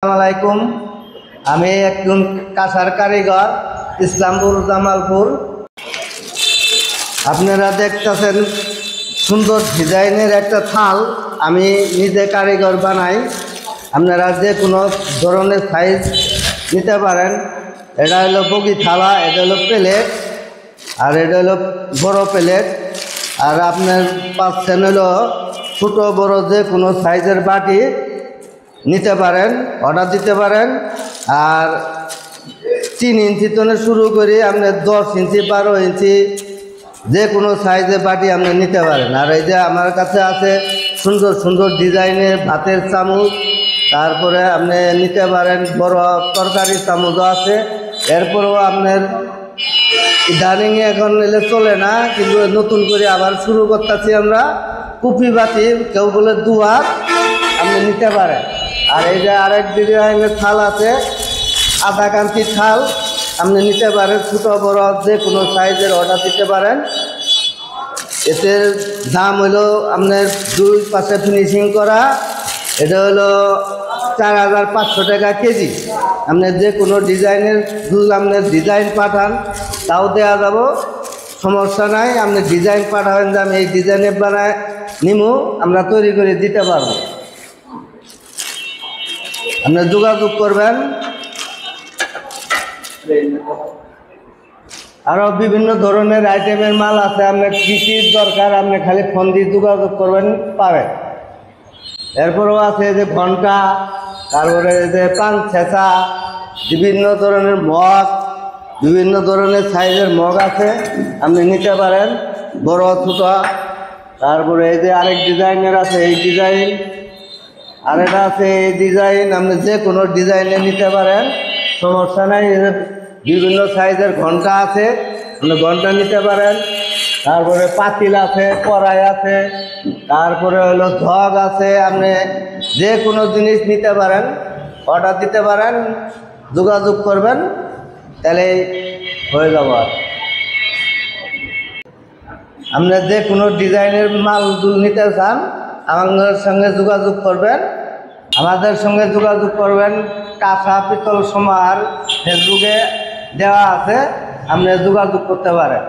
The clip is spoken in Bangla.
আসসালামাইকুম। আমি একজন কাঁসার কারিগর, ইসলামপুর জামালপুর। আপনারা দেখতেছেন সুন্দর ডিজাইনের একটা থাল আমি নিজে কারিগর বানাই। আপনারা যে কোনো ধরনের সাইজ নিতে পারেন। এটা হলো বগি থালা, এটা হলো প্লেট, আর এটা হলো বড় প্লেট। আর আপনার পাচ্ছেন হলো ছোটো বড় যে কোনো সাইজের বাটি নিতে পারেন, অর্ডার দিতে পারেন। আর 3 ইঞ্চি থেকে শুরু করে আপনি 10 ইঞ্চি 12 ইঞ্চি যে কোনো সাইজের বাটি আপনি নিতে পারেন। আর এই যে আমার কাছে আছে সুন্দর সুন্দর ডিজাইনের ভাতের চামচ, তারপরে আপনি নিতে পারেন বড় তরকারি চামচও আছে। এরপরেও আপনার ডাইনিংয়ে এখন নিলে চলে না, কিন্তু নতুন করে আবার শুরু করতেছি আমরা কুপি বাটি, কেউ বলে দুয়ার, আপনি নিতে পারেন। আর এই যে আরেক ডিজাইনের থাল আছে, আধা কান্তি থাল, আপনি নিতে পারেন। ছোটো বড় যে কোনো সাইজের অর্ডার দিতে পারেন। এতে দাম হলো আপনার 2 পাশে ফিনিশিং করা, এটা হলো 4500 টাকা কেজি। আপনি যে কোনো ডিজাইনের যদি আপনার ডিজাইন পাঠান তাও দেওয়া যাব, সমস্যা নাই। আপনি ডিজাইন পাঠাবেন যে আমি এই ডিজাইনে বানায় নিমু, আমরা তৈরি করে দিতে পারবো। আপনি যোগাযোগ করবেন। আরও বিভিন্ন ধরনের আইটেমের মাল আছে, আপনার কৃষির দরকার আপনি খালি ফোন দিয়ে যোগাযোগ করবেন, পাবেন। এরপরেও আছে যে ঘন্টা, তারপরে যে পান ছেঁচা, বিভিন্ন ধরনের মগ, বিভিন্ন ধরনের সাইজের মগ আছে, আপনি নিতে পারেন, বড় ছোট। তারপরে এই যে আরেক ডিজাইনের আছে এই ডিজাইন, আর এটা আছে এই ডিজাইন, আপনি যে কোনো ডিজাইনে নিতে পারেন, সমস্যা নাই। বিভিন্ন সাইজের ঘন্টা আছে, আপনি ঘন্টা নিতে পারেন। তারপরে পাতিল আছে, কড়াই আছে, তারপরে হলো জগ আছে, আপনি যে কোনো জিনিস নিতে পারেন, অর্ডার দিতে পারেন, যোগাযোগ করবেন, তাহলেই হয়ে যাব। আপনি যে কোনো ডিজাইনের মাল নিতে চান আমাদের সঙ্গে যোগাযোগ করবেন। আমাদের সঙ্গে যোগাযোগ করবেন, কাঁসা পিতল সমাহার ফেসবুকে দেওয়া আছে, আপনি যোগাযোগ করতে পারেন।